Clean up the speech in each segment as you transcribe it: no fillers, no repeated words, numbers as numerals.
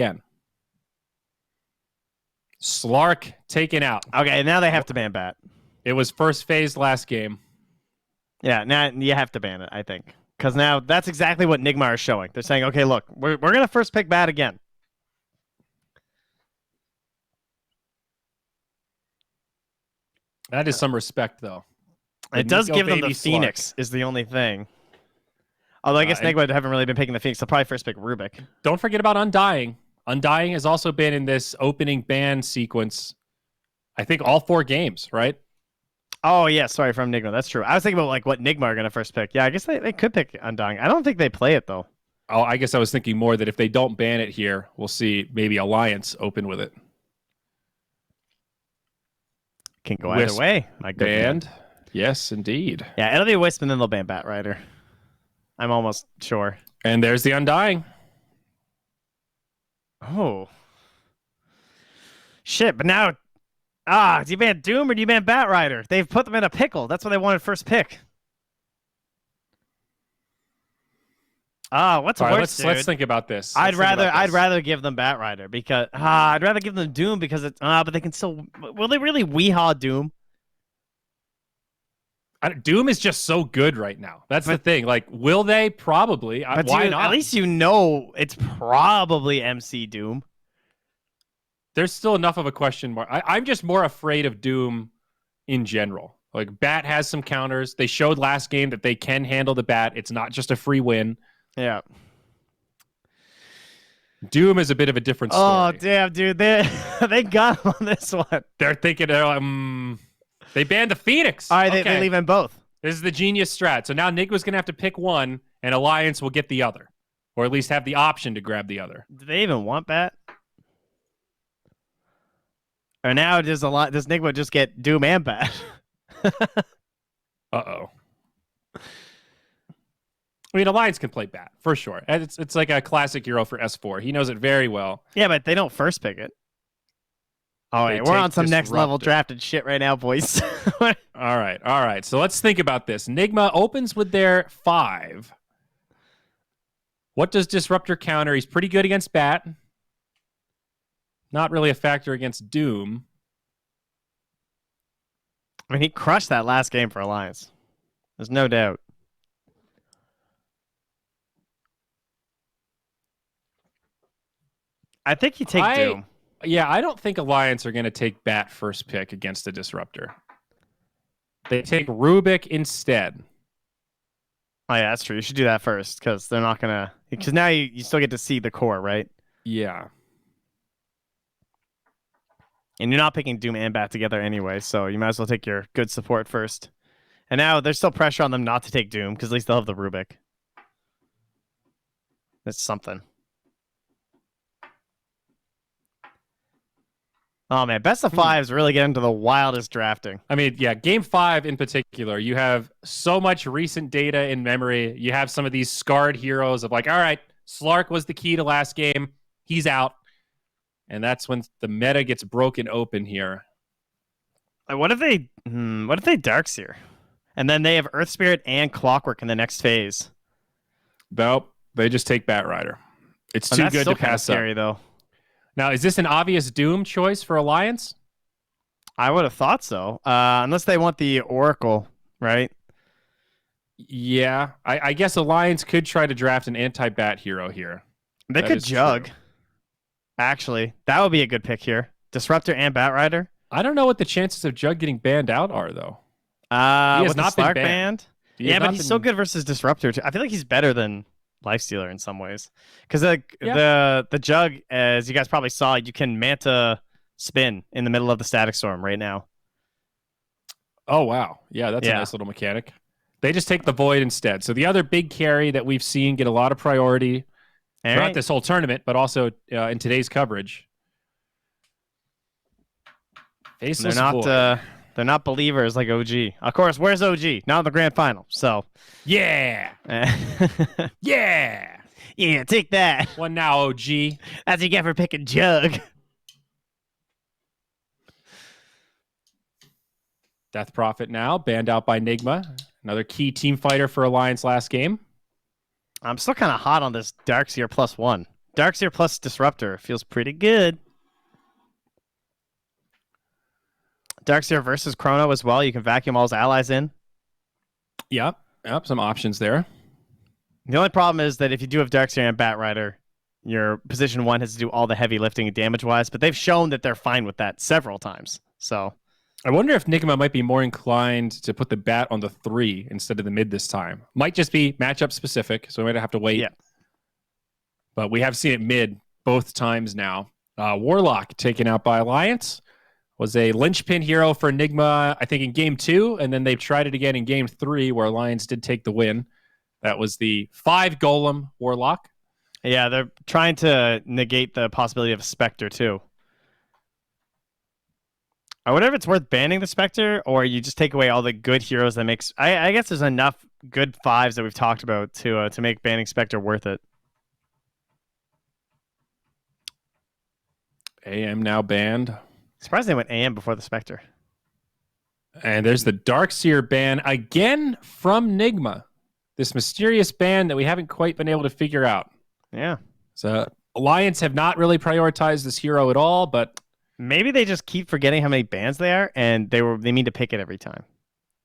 again. Slark taken out. Okay, now they have to ban Bat. It was first phase last game. Yeah, now you have to ban it, I think. Because now that's exactly what Nigma is showing. They're saying, okay, look, we're going to first pick Bat again. That is some respect, though. It does give them the Phoenix, is the only thing. Although I guess Nigma haven't really been picking the Phoenix. They'll probably first pick Rubik. Don't forget about Undying. Undying has also been in this opening ban sequence, I think, all 4 games, right? Oh, yeah, sorry, from Nigma. That's true. I was thinking about like what Nigma are going to first pick. Yeah, I guess they could pick Undying. I don't think they play it, though. Oh, I guess I was thinking more that if they don't ban it here, we'll see maybe Alliance open with it. Can go either way. My good banned. Yes, indeed. Yeah, it'll be Wisp and then they'll ban Batrider. I'm almost sure. And there's the Undying. Oh. Shit, but now... do you ban Doom or do you ban Batrider? They've put them in a pickle. That's what they wanted first pick. What's worse, dude? Let's think about this. I'd rather give them Batrider because I'd rather give them Doom because it's but they can still. Will they really weehaw Doom? Doom is just so good right now. That's the thing. Like, will they? Probably. But why dude, not? At least you know it's probably MC Doom. There's still enough of a question mark. I'm just more afraid of Doom in general. Like, Bat has some counters. They showed last game that they can handle the Bat. It's not just a free win. Yeah. Doom is a bit of a different story. Oh, damn, dude. They got him on this one. They're thinking, they banned the Phoenix. All right, they leave in both. This is the genius strat. So now Nigma's going to have to pick one, and Alliance will get the other. Or at least have the option to grab the other. Do they even want Bat? Or now does Nigma just get Doom and Bat? Uh-oh. I mean, Alliance can play Bat, for sure. It's like a classic hero for S4. He knows it very well. Yeah, but they don't first pick it. Oh, wait, we're on some next level drafted shit right now, boys. All right. So let's think about this. Nigma opens with their 5. What does Disruptor counter? He's pretty good against Bat. Not really a factor against Doom. I mean, he crushed that last game for Alliance. There's no doubt. I think he takes Doom. Yeah, I don't think Alliance are going to take Bat first pick against a Disruptor. They take Rubik instead. Oh, yeah, that's true. You should do that first because they're not going to... Because now you still get to see the core, right? Yeah. And you're not picking Doom and Bat together anyway, so you might as well take your good support first. And now there's still pressure on them not to take Doom because at least they'll have the Rubik. That's something. Oh, man. Best of 5s really get into the wildest drafting. I mean, yeah, Game 5 in particular, you have so much recent data in memory. You have some of these scarred heroes of like, all right, Slark was the key to last game. He's out. And that's when the meta gets broken open here. What if they Darkseer? And then they have Earth Spirit and Clockwork in the next phase. Nope. They just take Batrider. It's too good to pass up. Scary, though. Now, is this an obvious Doom choice for Alliance? I would have thought so. Unless they want the Oracle, right? Yeah. I guess Alliance could try to draft an anti-Bat hero here. They could Jug. True. Actually, that would be a good pick here. Disruptor and Batrider. I don't know what the chances of Jug getting banned out are, though. He has not been banned. Yeah, but he's so good versus Disruptor, too. I feel like he's better than Lifestealer in some ways. Because the Jug, as you guys probably saw, you can Manta spin in the middle of the Static Storm right now. Oh, wow. Yeah, that's a nice little mechanic. They just take the Void instead. So the other big carry that we've seen get a lot of priority throughout this whole tournament, but also in today's coverage. They're not believers like OG. Of course, where's OG? Not in the grand final. So yeah. Yeah. Yeah, take that. One now, OG. That's what you get for picking Jug. Death Prophet now, banned out by Nigma. Another key team fighter for Alliance last game. I'm still kind of hot on this Darkseer +1. Darkseer plus Disruptor feels pretty good. Darkseer versus Chrono as well. You can vacuum all his allies in. Yep, some options there. The only problem is that if you do have Darkseer and Batrider, your position 1 has to do all the heavy lifting damage-wise, but they've shown that they're fine with that several times. So I wonder if Nigma might be more inclined to put the bat on the 3 instead of the mid this time. Might just be matchup specific, so we might have to wait. Yeah. But we have seen it mid both times now. Warlock taken out by Alliance. Was a linchpin hero for Nigma, I think, in game 2, and then they've tried it again in game 3, where Alliance did take the win. That was the 5 Golem Warlock. Yeah, they're trying to negate the possibility of a Spectre, too. I wonder if it's worth banning the Spectre, or you just take away all the good heroes that makes... I guess there's enough good 5s that we've talked about to make banning Spectre worth it. AM now banned. Surprised they went AM before the Spectre. And there's the Darkseer ban again from Nigma. This mysterious ban that we haven't quite been able to figure out. Yeah. So Alliance have not really prioritized this hero at all, but maybe they just keep forgetting how many bans they are, and they mean to pick it every time.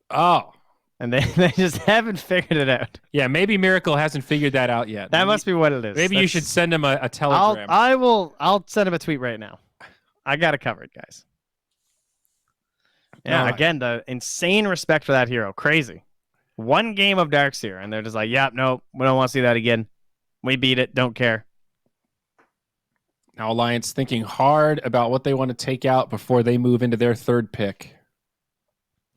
Oh. And they just haven't figured it out. Yeah, maybe Miracle hasn't figured that out yet. That must be what it is. Maybe you should send him a telegram. I'll send him a tweet right now. I got it covered, guys. Yeah, again, the insane respect for that hero. Crazy. 1 game of Darkseer, and they're just like, yeah, no, we don't want to see that again. We beat it. Don't care. Now Alliance thinking hard about what they want to take out before they move into their 3rd pick.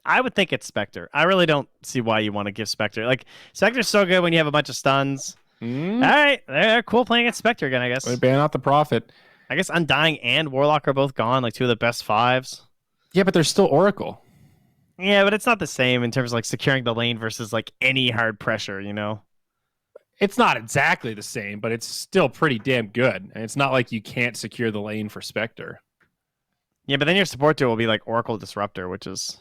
I would think it's Spectre. I really don't see why you want to give Spectre. Like, Spectre's so good when you have a bunch of stuns. All right, they're cool playing at Spectre again, I guess. We ban out the Prophet. I guess Undying and Warlock are both gone, like 2 of the best 5s. Yeah, but they're still Oracle. Yeah, but it's not the same in terms of like securing the lane versus like any hard pressure, you know? It's not exactly the same, but it's still pretty damn good. And it's not like you can't secure the lane for Spectre. Yeah, but then your support duo will be like Oracle Disruptor, which is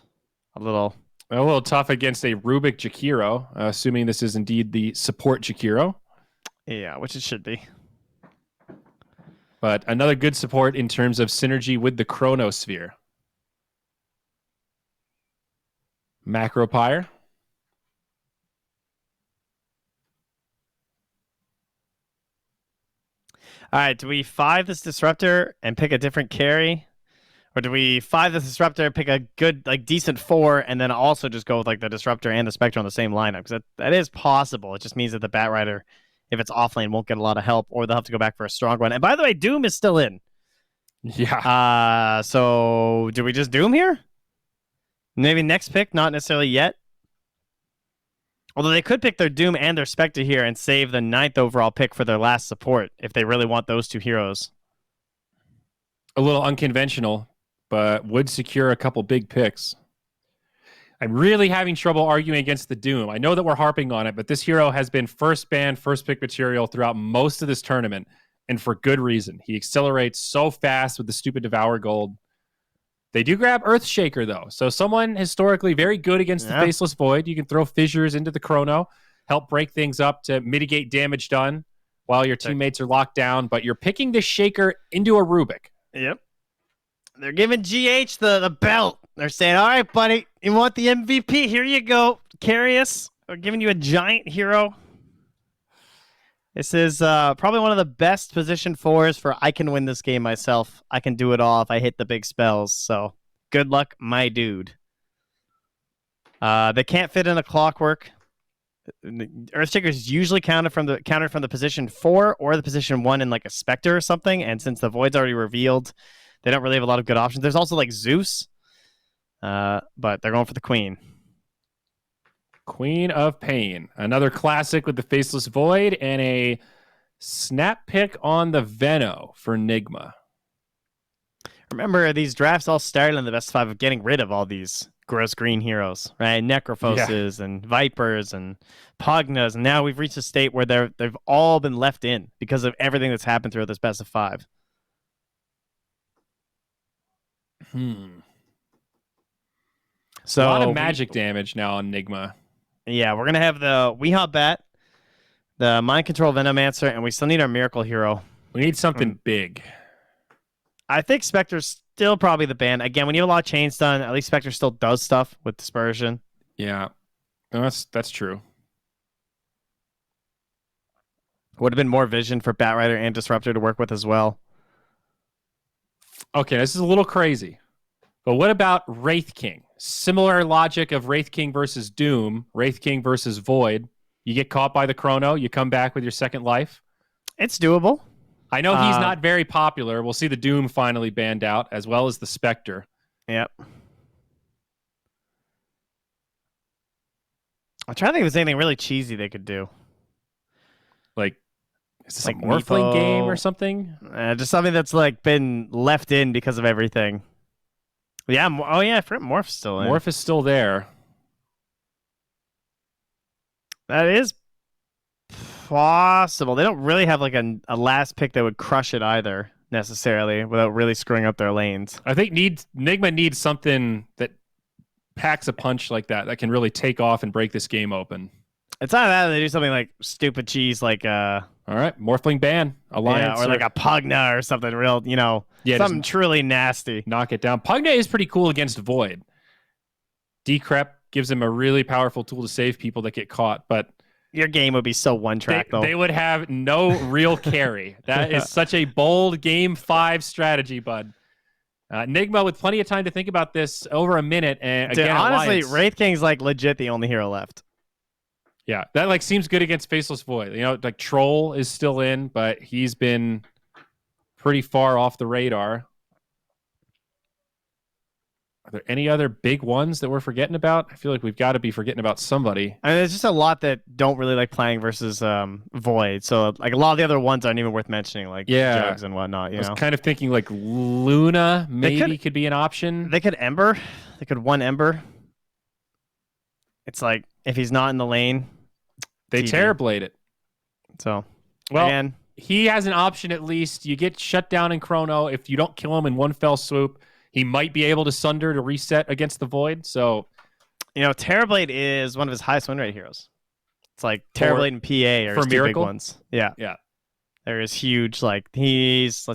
a little tough against a Rubik Jakiro, assuming this is indeed the support Jakiro. Yeah, which it should be. But another good support in terms of synergy with the Chronosphere. Macropyre. All right, do we 5 this Disruptor and pick a different carry? Or do we 5 this Disruptor and pick a good, like, decent 4 and then also just go with, like, the Disruptor and the Spectre on the same lineup? Because that is possible. It just means that the Batrider, if it's offlane, won't get a lot of help, or they'll have to go back for a strong one. And by the way, Doom is still in. Yeah. So do we just Doom here? Maybe next pick, not necessarily yet. Although they could pick their Doom and their Spectre here and save the 9th overall pick for their last support if they really want those 2 heroes. A little unconventional, but would secure a couple big picks. I'm really having trouble arguing against the Doom. I know that we're harping on it, but this hero has been first ban, first pick material throughout most of this tournament, and for good reason. He accelerates so fast with the stupid Devour Gold. They do grab Earthshaker, though. So someone historically very good against the Faceless Void. You can throw Fissures into the Chrono, help break things up to mitigate damage done while your teammates are locked down. But you're picking this Shaker into a Rubik. Yep. They're giving GH the belt. They're saying, all right, buddy, you want the MVP? Here you go. Carry us. We're giving you a giant hero. This is probably one of the best position 4s for I can win this game myself. I can do it all if I hit the big spells. So good luck, my dude. They can't fit in a Clockwork. Earthshaker is usually countered from the position 4 or the position 1 in like a Spectre or something. And since the Void's already revealed, they don't really have a lot of good options. There's also like Zeus, but they're going for the Queen. Queen of Pain. Another classic with the Faceless Void and a snap pick on the Veno for Nigma. Remember, these drafts all started in the best 5 of getting rid of all these gross green heroes, right? Necrophoses and Vipers and Pugnas. And now we've reached a state where they've all been left in because of everything that's happened throughout this best of 5. So a lot of magic damage now on Nigma. Yeah, we're going to have the Weehawk Bat, the Mind Control Venomancer, and we still need our Miracle Hero. We need something big. I think Spectre's still probably the ban. Again, when you have a lot of chain stun, at least Spectre still does stuff with dispersion. Yeah, no, that's true. Would have been more vision for Batrider and Disruptor to work with as well. Okay, this is a little crazy. But what about Wraith King? Similar logic of Wraith King versus Doom, Wraith King versus Void. You get caught by the Chrono, you come back with your second life. It's doable. I know he's not very popular. We'll see the Doom finally banned out, as well as the Spectre. Yep. I'm trying to think if there's anything really cheesy they could do. Like, is this like a Morphling game or something? Just something that's like been left in because of everything. Yeah. Oh yeah, Morph's still in. Morph is still there. That is possible. They don't really have like a last pick that would crush it either necessarily without really screwing up their lanes. I think Nigma needs something that packs a punch like that can really take off and break this game open. It's not that they do something like stupid cheese, like all right, Morphling ban Alliance, or like a Pugna or something real, something truly nasty. Knock it down. Pugna is pretty cool against Void. Decrep gives him a really powerful tool to save people that get caught, but your game would be so one track though. They would have no real carry. That is such a bold game 5 strategy, bud. Nigma with plenty of time to think about this, over a minute, and again, honestly, Alliance. Wraith King's like legit the only hero left. Yeah, that like seems good against Faceless Void. Like Troll is still in, but he's been pretty far off the radar. Are there any other big ones that we're forgetting about? I feel like we've got to be forgetting about somebody. I mean, there's just a lot that don't really like playing versus Void. So like a lot of the other ones aren't even worth mentioning, like Jugs and whatnot. I was kind of thinking like Luna maybe could be an option. They could Ember. They could one Ember. It's like if he's not in the lane, they Terrorblade it. So, well, again, he has an option at least. You get shut down in Chrono. If you don't kill him in one fell swoop, he might be able to Sunder to reset against the Void. So, Terrorblade is one of his highest win rate heroes. It's like Terrorblade and PA are his two big ones. Yeah. Yeah. There is huge. Like he's a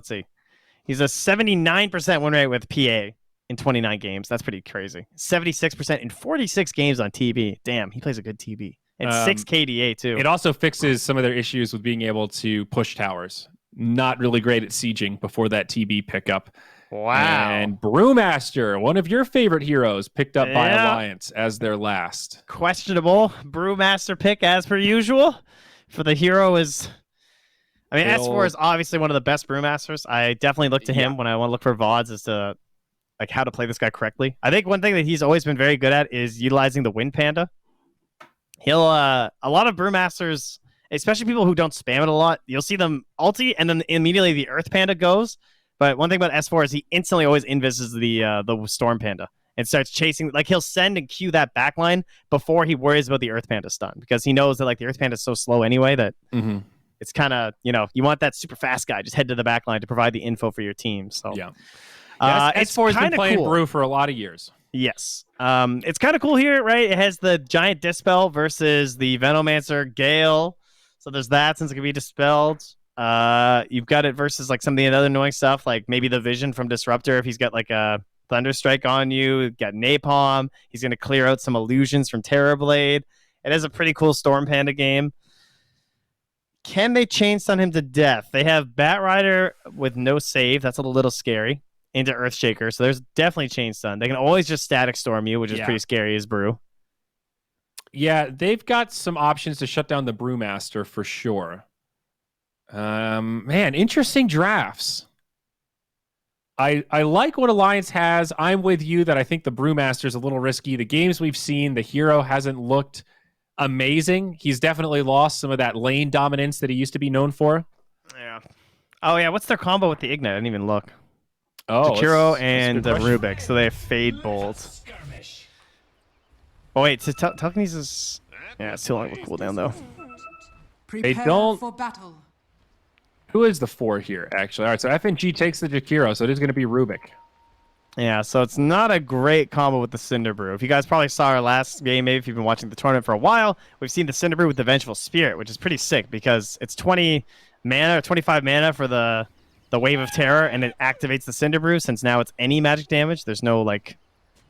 79% win rate with PA in 29 games. That's pretty crazy. 76% in 46 games on TB. Damn, he plays a good TB. And 6 KDA too. It also fixes some of their issues with being able to push towers. Not really great at sieging before that TB pickup. Wow. And Brewmaster, one of your favorite heroes, picked up by Alliance as their last. Questionable Brewmaster pick as per usual. For the hero is... I mean, S4 is obviously one of the best Brewmasters. I definitely look to him when I want to look for VODs as to like how to play this guy correctly. I think one thing that he's always been very good at is utilizing the Wind Panda. He'll a lot of Brewmasters, especially people who don't spam it a lot, you'll see them ulti and then immediately the Earth Panda goes. But one thing about S4 is he instantly always invises the Storm Panda and starts chasing. Like he'll send and queue that backline before he worries about the Earth Panda stun because he knows that like the Earth Panda is so slow anyway that it's kind of you want that super fast guy just head to the backline to provide the info for your team. So yeah, S4 has been playing Brew for a lot of years. Yes. It's kind of cool here, right? It has the Giant Dispel versus the Venomancer Gale. So there's that since it can be dispelled. You've got it versus like some of the other annoying stuff, like maybe the Vision from Disruptor if he's got like a Thunderstrike on you. You've got Napalm. He's going to clear out some illusions from Terrorblade. It is a pretty cool Storm Panda game. Can they chain stun him to death? They have Batrider with no save. That's a little scary. Into Earthshaker, so there's definitely chain stun. They can always just static storm you, which is pretty scary as Brew. Yeah, they've got some options to shut down the Brewmaster for sure. Man, interesting drafts. I like what Alliance has. I'm with you that I think the Brewmaster is a little risky. The games we've seen, the hero hasn't looked amazing. He's definitely lost some of that lane dominance that he used to be known for. Yeah. Oh yeah, what's their combo with the Ignite? I didn't even look. Oh, Jakiro and Rubik, so they have Fade Bolt. Oh wait, so telekinesis. Yeah, it's too long of a cooldown though. They don't. For battle. Who is the 4 here? Actually, all right. So FNG takes the Jakiro, so it is going to be Rubik. Yeah, so it's not a great combo with the Cinder Brew. If you guys probably saw our last game, maybe if you've been watching the tournament for a while, we've seen the Cinder Brew with the Vengeful Spirit, which is pretty sick because it's 20 mana, 25 mana for the Wave of Terror, and it activates the Cinder Brew. Since now it's any magic damage, there's no like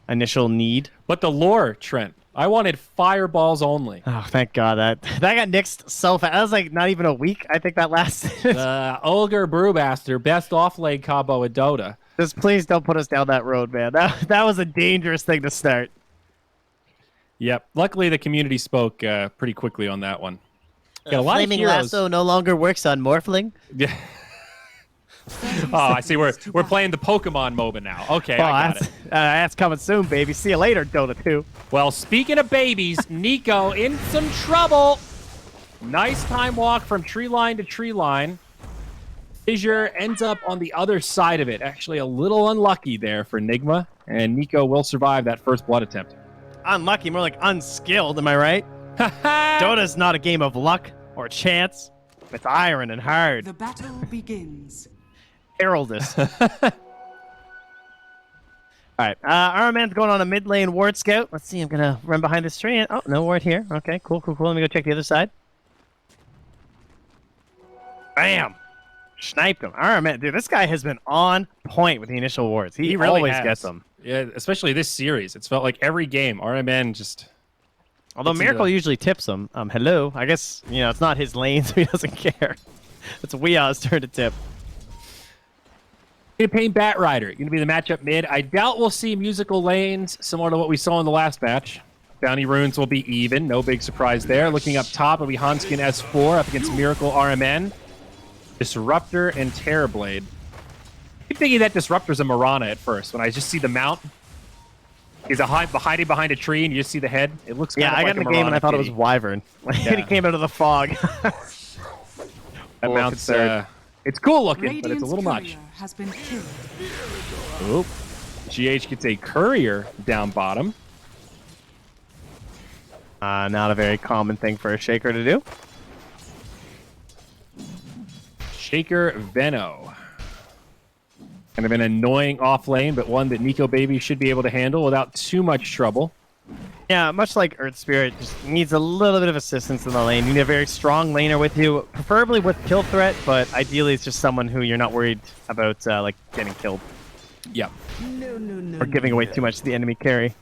initial need. But the lore, Trent, I wanted fireballs only. Oh, thank God that got nixed so fast. That was like not even a week. I think that lasted. Ogre Brewmaster, best off-lane combo in Dota. Just please don't put us down that road, man. That was a dangerous thing to start. Yep. Luckily, the community spoke pretty quickly on that one. Got a lot Flaming of heroes. Lasso no longer works on Morphling. Yeah. Oh, I see. We're playing the Pokemon MOBA now. Okay, I got it. That's coming soon, baby. See you later, Dota 2. Well, speaking of babies, Nico in some trouble. Nice time walk from tree line to tree line. Fissure ends up on the other side of it. Actually, a little unlucky there for Nigma, and Nico will survive that first blood attempt. Unlucky, more like unskilled, am I right? Dota's not a game of luck or chance. It's iron and hard. The battle begins. Heraldus. All right, Iron Man's going on a mid lane ward scout. Let's see, I'm going to run behind this tree. Oh, no ward here. Okay, cool. Let me go check the other side. Bam! Sniped him. Iron Man, dude, this guy has been on point with the initial wards. He really always gets them. Yeah, especially this series. It's felt like every game, RMN just... Although Miracle usually tips him. Hello. I guess, it's not his lane, so he doesn't care. It's Wea's turn to tip. Pain Bat Rider, going to be the matchup mid. I doubt we'll see musical lanes similar to what we saw in the last match. Bounty runes will be even. No big surprise there. Looking up top, it'll be Hanskin S4 up against Miracle RMN. Disruptor and Terrorblade. I keep thinking that Disruptor's a Mirana at first. When I just see the mount, he's hiding behind a tree and you just see the head. It looks kind of like I got in the game and I thought it was Wyvern. And he came out of the fog. That mount's it's cool looking, but it's a little much. Has been killed. Oop. GH gets a courier down bottom. Not a very common thing for a Shaker to do. Shaker Veno. Kind of an annoying off lane, but one that Nico Baby should be able to handle without too much trouble. Yeah, much like Earth Spirit, just needs a little bit of assistance in the lane. You need a very strong laner with you, preferably with kill threat, but ideally it's just someone who you're not worried about like getting killed. Yeah. Or giving away too much to the enemy carry.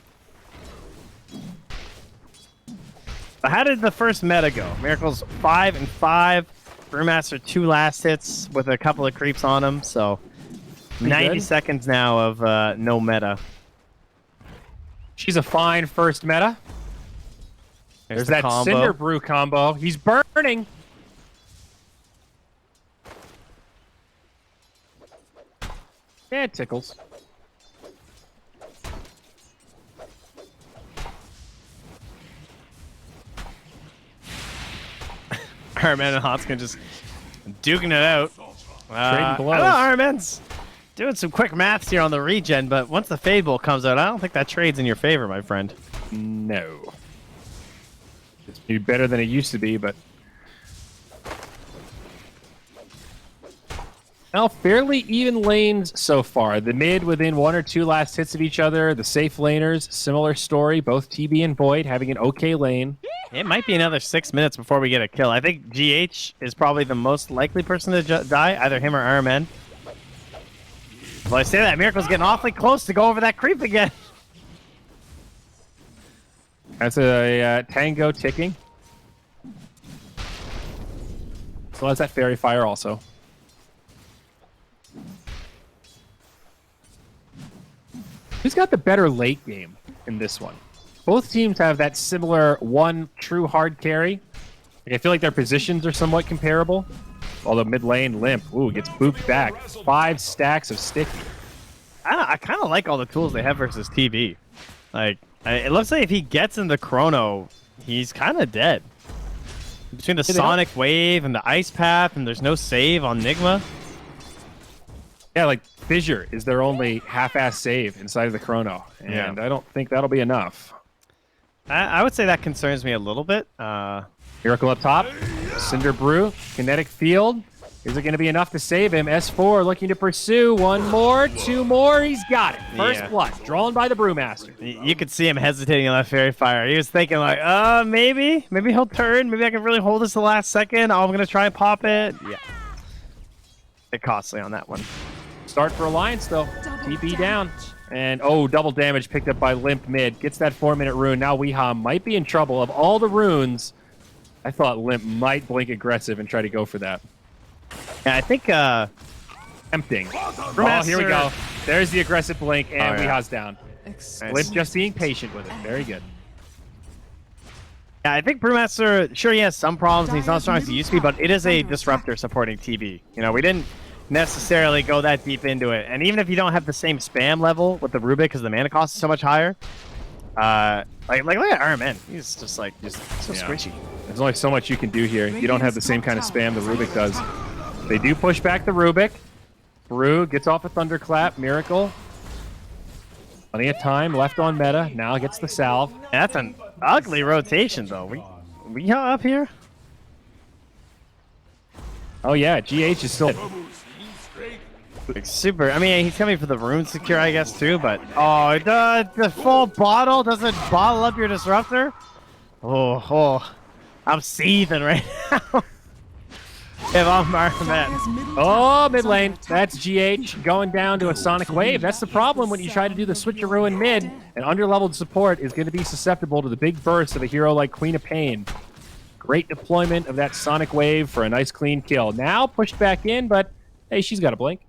So how did the first meta go? Miracle's 5-5. Brewmaster 2 last hits with a couple of creeps on him, so 90 seconds now of no meta. She's a fine first meta. There's that combo. Cinder Brew combo. He's burning. Yeah, it tickles. Iron Man and Hanskin just duking it out. Trading blows. I don't know, Iron Man's doing some quick maths here on the regen, but once the Fable comes out, I don't think that trade's in your favor, my friend. No. It's better than it used to be, but... Well, fairly even lanes so far. The mid within 1 or 2 last hits of each other. The safe laners, similar story. Both TB and Void having an okay lane. It might be another 6 minutes before we get a kill. I think GH is probably the most likely person to die, either him or Iron Man. Well, I say that, Miracle's getting awfully close to go over that creep again. That's a tango ticking. So that's that Fairy Fire also. Who's got the better late game in this one? Both teams have that similar one true hard carry. I feel like their positions are somewhat comparable. Although mid lane limp, ooh, gets booped back. 5 stacks of sticky. I kind of like all the tools they have versus TB. Like, it looks like if he gets in the chrono, he's kind of dead. Between the Sonic Wave and the Ice Path, and there's no save on Nigma. Yeah, like Fissure is their only half-ass save inside of the chrono, and I don't think that'll be enough. I would say that concerns me a little bit. Miracle up top, Cinder Brew, Kinetic Field. Is it going to be enough to save him? S4 looking to pursue. 1 more, 2 more. He's got it. First blood, drawn by the Brewmaster. You could see him hesitating on that Fairy Fire. He was thinking like, maybe he'll turn. Maybe I can really hold this the last second. Oh, I'm going to try and pop it. Yeah. bit costly on that one. Start for Alliance, though. TP down. And, oh, double damage picked up by Limp mid. Gets that 4-minute rune. Now Weehaw might be in trouble. Of all the runes, I thought Limp might blink aggressive and try to go for that. Yeah, I think... Tempting. Oh, here we go. There's the aggressive blink, and Weehaw's down. Nice. Limp just being patient with it. Very good. Yeah, I think Brewmaster, sure, he has some problems, and he's not as strong as he used to be, but it is a disruptor supporting TB. You know, we didn't necessarily go that deep into it. And even if you don't have the same spam level with the Rubik, because the mana cost is so much higher, like look at RMN. He's just so squishy. There's only so much you can do here. You don't have the same kind of spam the Rubik does. They do push back the Rubik. Brew gets off a Thunderclap. Miracle. Plenty of time left on meta. Now gets the salve. That's an ugly rotation, though. We up here? Oh, yeah. GH is still... Like super. I mean, he's coming for the rune secure, I guess, too, but... Oh, the full bottle doesn't bottle up your disruptor? Oh. I'm seething right now. If I'm Marmet. Oh, mid lane. That's GH going down to a Sonic Wave. That's the problem when you try to do the switcheroo in mid. An underleveled support is going to be susceptible to the big burst of a hero like Queen of Pain. Great deployment of that Sonic Wave for a nice clean kill. Now pushed back in, but hey, she's got a blink.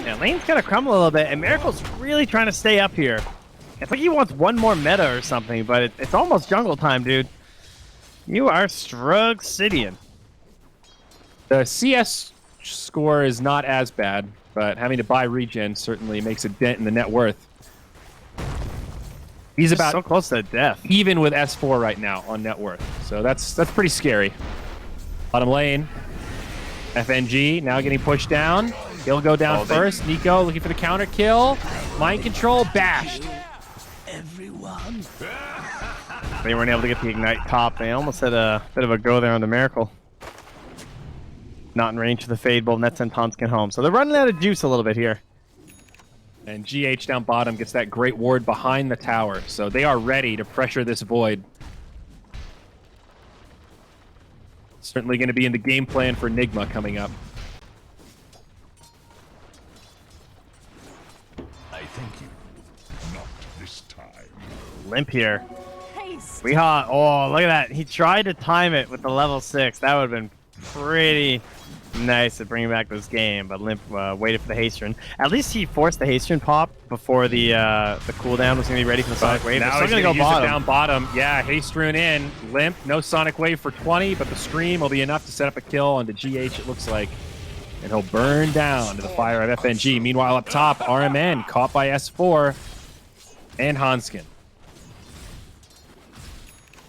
Yeah, lane's gonna crumble a little bit, and Miracle's really trying to stay up here. It's like he wants one more meta or something, but it's almost jungle time, dude. You are Strugsidian. The CS score is not as bad, but having to buy regen certainly makes a dent in the net worth. He's about so close to death. Even with S4 right now on net worth. So that's pretty scary. Bottom lane. FNG now getting pushed down. He'll go down first. Nico looking for the counter kill. Mind control bashed. Everyone. They weren't able to get the Ignite top. They almost had a bit of a go there on the Miracle. Not in range of the Fade Bolt, and that sent Tonskin home. So they're running out of juice a little bit here. And GH down bottom gets that great ward behind the tower. So they are ready to pressure this Void. Certainly going to be in the game plan for Nigma coming up. I thank you. Not this time. Limp here. Oh, look at that. He tried to time it with the level 6. That would have been pretty nice to bring back this game, but Limp waited for the haste rune. At least he forced the haste rune pop before the cooldown was going to be ready for the Sonic Wave. Now he's going to go bottom. Down bottom. Yeah, haste rune in. Limp, no Sonic Wave for 20, but the Scream will be enough to set up a kill on the GH, it looks like. And he'll burn down to the fire of FNG. Meanwhile, up top, RMN caught by S4 and Hanskin.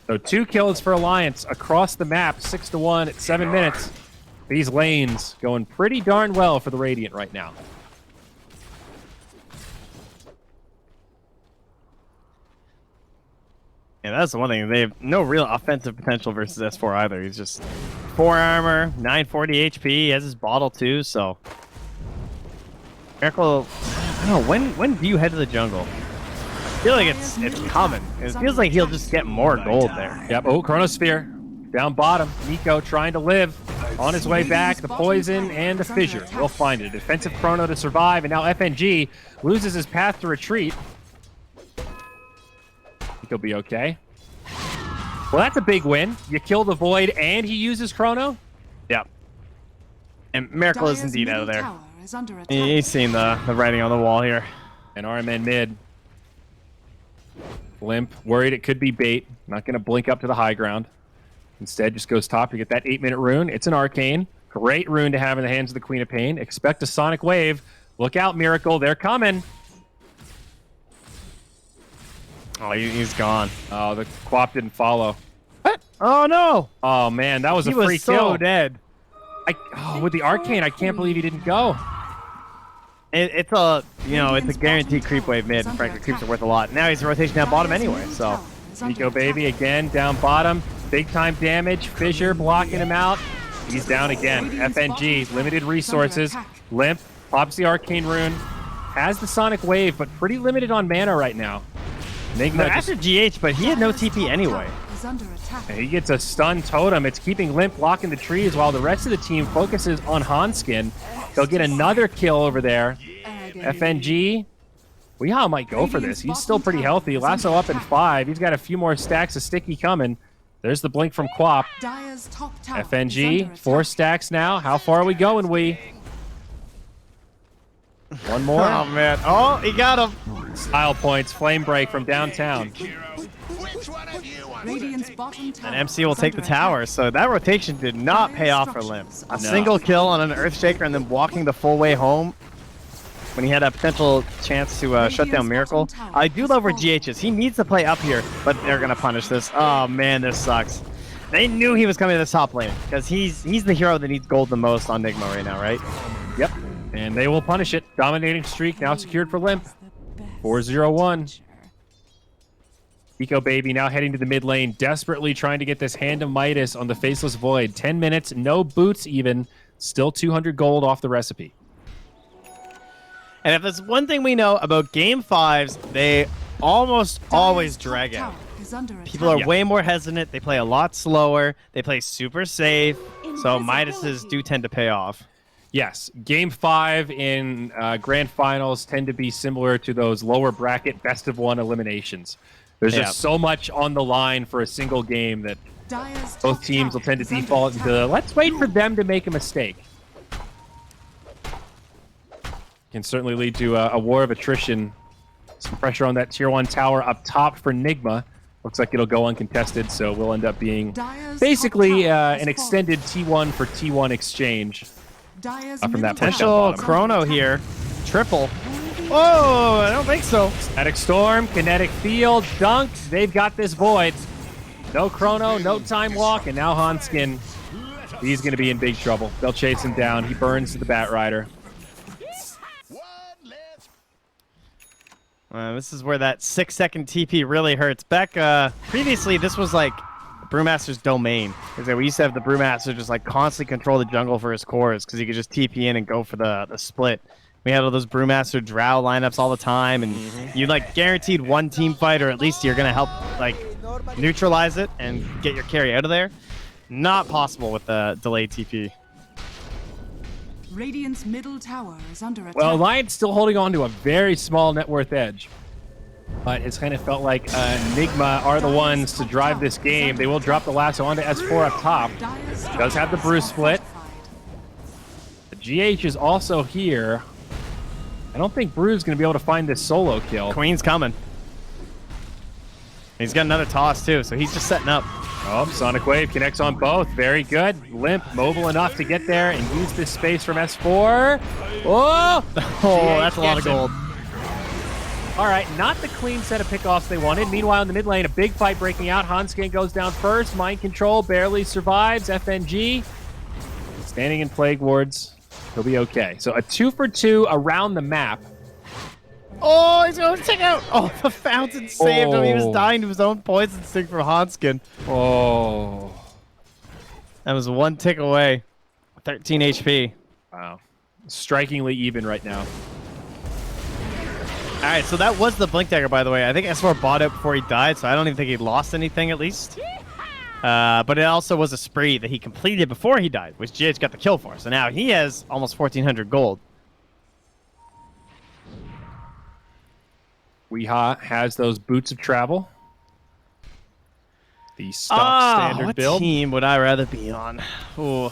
So 2 kills for Alliance across the map, 6-1 at 7 minutes. These lanes going pretty darn well for the Radiant right now. Yeah, that's the one thing. They have no real offensive potential versus S4 either. He's just 4 armor, 940 HP, he has his bottle too, so... Miracle, I don't know, when do you head to the jungle? I feel like it's coming. It feels like he'll just get more gold there. Yep, oh, Chronosphere. Down bottom, Nico trying to live. On his way back, the poison and the fissure. We'll find it. A defensive chrono to survive, and now FNG loses his path to retreat. He'll be okay. Well, that's a big win. You kill the Void, and he uses chrono? Yep. And Miracle is indeed out of there. He's seen the writing on the wall here. And RMN mid. Limp, worried it could be bait. Not going to blink up to the high ground. Instead, just goes top to get that 8-minute rune. It's an arcane. Great rune to have in the hands of the Queen of Pain. Expect a Sonic Wave. Look out, Miracle. They're coming. Oh, he's gone. Oh, the Quap didn't follow. What? Oh, no. Oh, man. That was a free kill. He was so dead. With the arcane, I can't believe he didn't go. It's a, it's a guaranteed creep wave mid, and frankly, creeps are worth a lot. Now he's rotation down bottom anyway, so. Nico baby again down bottom. Big time damage. Fissure blocking him out. He's down again. FNG, limited resources. Limp, pops the arcane rune. Has the Sonic Wave, but pretty limited on mana right now. Nigma after GH, but he had no TP anyway. is under attack. And he gets a stun totem. It's keeping Limp blocking the trees while the rest of the team focuses on Hanskin. They'll get another kill over there. FNG. Weehaw might go for this. He's still pretty healthy. Lasso up in 5. He's got a few more stacks of sticky coming. There's the blink from Quap. FNG, 4 stacks now. How far are we going, we? One more. Oh, man. Oh, he got him. Style points. Flame break from downtown. And MC will take the tower, so that rotation did not pay off for Limp. A single kill on an Earthshaker and then walking the full way home when he had a potential chance to shut down Miracle. I do love where GH is. He needs to play up here, but they're going to punish this. Oh, man, this sucks. They knew he was coming to the top lane because he's the hero that needs gold the most on Nigma right now, right? Yep. And they will punish it. Dominating streak now secured for Limp. 4-0-1. Eco Baby now heading to the mid lane, desperately trying to get this Hand of Midas on the Faceless Void. 10 minutes, no boots even. Still 200 gold off the recipe. And if there's one thing we know about Game 5s, they almost always drag out. People are way more hesitant. They play a lot slower. They play super safe. So Midases do tend to pay off. Yes, Game 5 in Grand Finals tend to be similar to those lower bracket best-of-1 eliminations. There's just so much on the line for a single game that both teams will tend to default into, let's wait for them to make a mistake. Can certainly lead to a war of attrition. Some pressure on that Tier 1 tower up top for Nigma. Looks like it'll go uncontested, so we'll end up being basically an extended T1 for T1 exchange. From that potential chrono here. Triple. Oh, I don't think so. Static Storm, Kinetic Field, dunked. They've got this Void. No chrono, no time walk, and now Hanskin. He's going to be in big trouble. They'll chase him down. He burns to the Bat Rider. This is where that 6-second TP really hurts. Back previously, this was like Brewmaster's domain. We used to have the Brewmaster just like constantly control the jungle for his cores because he could just TP in and go for the split. We had all those Brewmaster Drow lineups all the time, and you like guaranteed one team fight, or at least you're gonna help like neutralize it and get your carry out of there. Not possible with the delayed TP. Radiant's middle tower is under attack. Well, Alliance still holding on to a very small net worth edge. But it's kind of felt like Nigma are the ones to drive this game. They will drop the lasso onto S4 up top. Does have the Brew split. The GH is also here. I don't think Brew's going to be able to find this solo kill. Queen's coming. He's got another toss too, so he's just setting up. Oh, Sonic Wave connects on both. Very good. Limp, mobile enough to get there and use this space from S4. Oh! That's a lot of gold. All right, not the clean set of pickoffs they wanted. Meanwhile, in the mid lane, a big fight breaking out. Hanskin goes down first. Mind Control barely survives. FNG standing in Plague Wards. He'll be okay. So a 2-for-2 around the map. Oh, he's going to take out. Oh, the fountain saved him. He was dying to his own poison sting from Hanskin. Oh. That was one tick away. 13 HP. Wow. Strikingly even right now. All right, so that was the Blink Dagger, by the way. I think S4 bought it before he died, so I don't even think he lost anything, at least. But it also was a spree that he completed before he died, which GH got the kill for. So now he has almost 1,400 gold. Weehaw has those Boots of Travel. The stock standard build. What team would I rather be on? Ooh.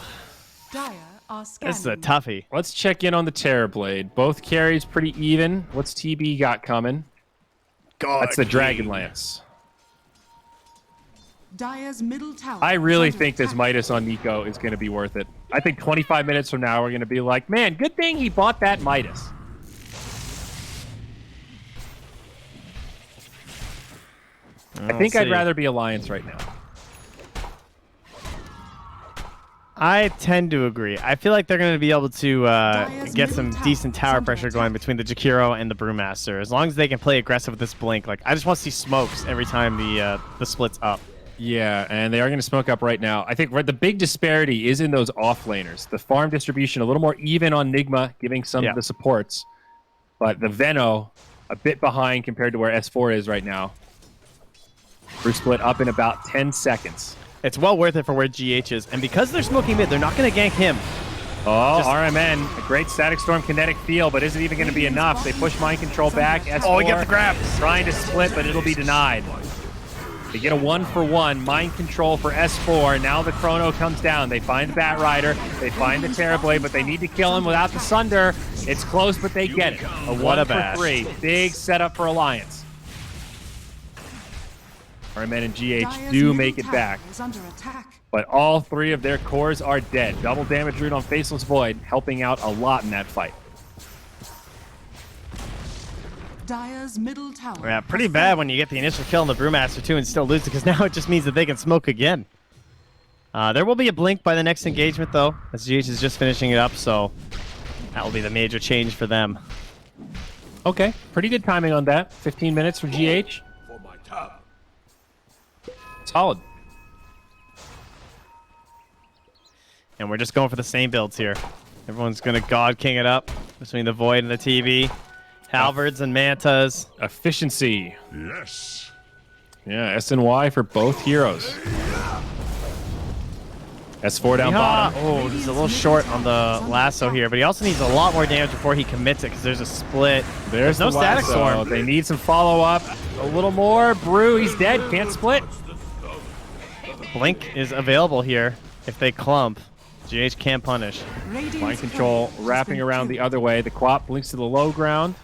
Dire are scanning. This is a toughie. Let's check in on the Terrorblade. Both carries pretty even. What's TB got coming? That's the Dragonlance. Dire's middle tower. I really think this Midas on Nico is going to be worth it. I think 25 minutes from now, we're going to be like, man, good thing he bought that Midas. I think I'd rather be Alliance right now. I tend to agree. I feel like they're going to be able to get some decent tower pressure going between the Jakiro and the Brewmaster. As long as they can play aggressive with this Blink. Like, I just want to see smokes every time the split's up. Yeah, and they are going to smoke up right now. I think the big disparity is in those offlaners. The farm distribution a little more even on Nigma, giving some of the supports. But the Veno, a bit behind compared to where S4 is right now. We're split up in about 10 seconds. It's well worth it for where GH is. And because they're smoking mid, they're not going to gank him. Oh, RMN, a great Static Storm kinetic feel, but isn't even going to be enough. They push Mind Control back. S4 oh, he got the grab. Trying to split, but it'll be denied. They get a 1-for-1. Mind Control for S4. Now the Chrono comes down. They find the Bat Rider. They find the Terrorblade, but they need to kill him without the Sunder. It's close, but they get it. A 1-for-3. Big setup for Alliance. RMN and GH do make it back. But all 3 of their cores are dead. Double damage root on Faceless Void, helping out a lot in that fight. Dire's middle tower. Yeah, pretty bad when you get the initial kill on the Brewmaster too and still lose it, because now it just means that they can smoke again. There will be a blink by the next engagement though, as GH is just finishing it up, so that will be the major change for them. Okay, pretty good timing on that. 15 minutes for GH. Solid. And we're just going for the same builds here. Everyone's going to God King it up between the Void and the TV. Halberds and Mantas. Efficiency. Yes. Yeah, SNY for both heroes. S4 down bottom. Oh, he's a little short on the lasso here, but he also needs a lot more damage before he commits it, because there's a split. There's no Static Storm. They need some follow-up. A little more. Brew, he's dead. Can't split. Blink is available here if they clump. GH can't punish. Mind Control wrapping around the other way. The Quap blinks to the low ground.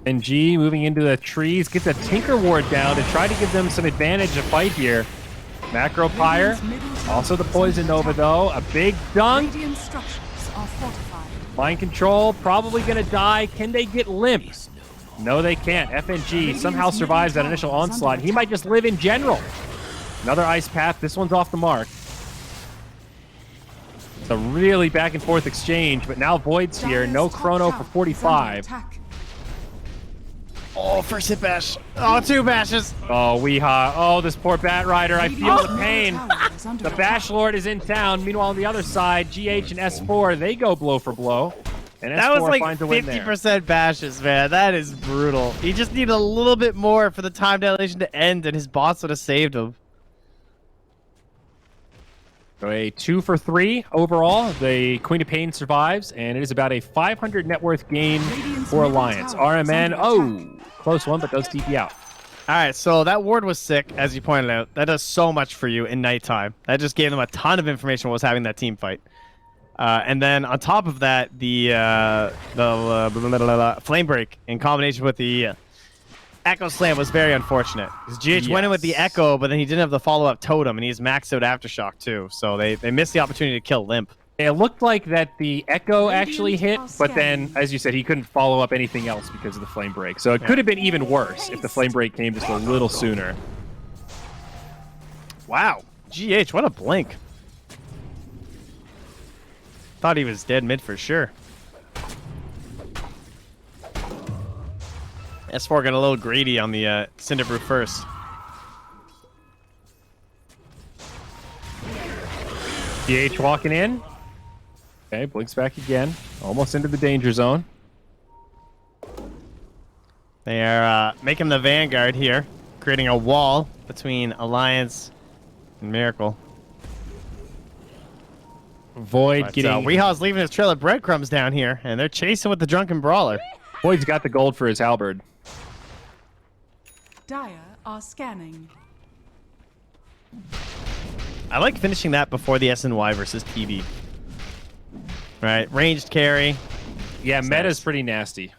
NG moving into the trees. Gets a Tinker Ward down to try to give them some advantage to fight here. Macro Pyre. Also the Poison Nova though. A big dunk. Mind Control probably going to die. Can they get Limp? No, they can't. FNG somehow survives that initial onslaught. He might just live in general. Another Ice Path. This one's off the mark. It's a really back and forth exchange, but now Void's here. No Chrono for 45. Oh, first hit bash. Oh, 2 bashes. Oh, Weehaw. Oh, this poor Bat Rider. I feel the pain. The Bash Lord is in town. Meanwhile, on the other side, GH and S4, they go blow for blow. And that was like finds a win there. 50% bashes, man. That is brutal. He just needed a little bit more for the time dilation to end, and his boss would have saved him. So a 2-for-3 overall. The Queen of Pain survives, and it is about a 500 net worth game for Alliance. RMN, oh, close one, but does TP out. All right, so that ward was sick, as you pointed out. That does so much for you in nighttime. That just gave them a ton of information what was having that team fight. And then on top of that, the Flame Break in combination with the Echo Slam was very unfortunate. Because GH went in with the Echo, but then he didn't have the follow-up Totem, and he's maxed out Aftershock too. So they missed the opportunity to kill Limp. It looked like that the Echo actually hit, but then, as you said, he couldn't follow up anything else because of the Flame Break. So it could have been even worse if the Flame Break came just a little sooner. Wow. GH, what a blink. Thought he was dead mid for sure. S4 got a little greedy on the Cinderbrew first. DH walking in. Okay, blinks back again. Almost into the danger zone. They are making the Vanguard here, creating a wall between Alliance and Miracle. Void But, getting... Weehaw's leaving his trail of breadcrumbs down here, and they're chasing with the Drunken Brawler. Void's got the gold for his halberd. Dire are scanning. I like finishing that before the SNY versus TV. Right, ranged carry. Yeah, meta's pretty nasty.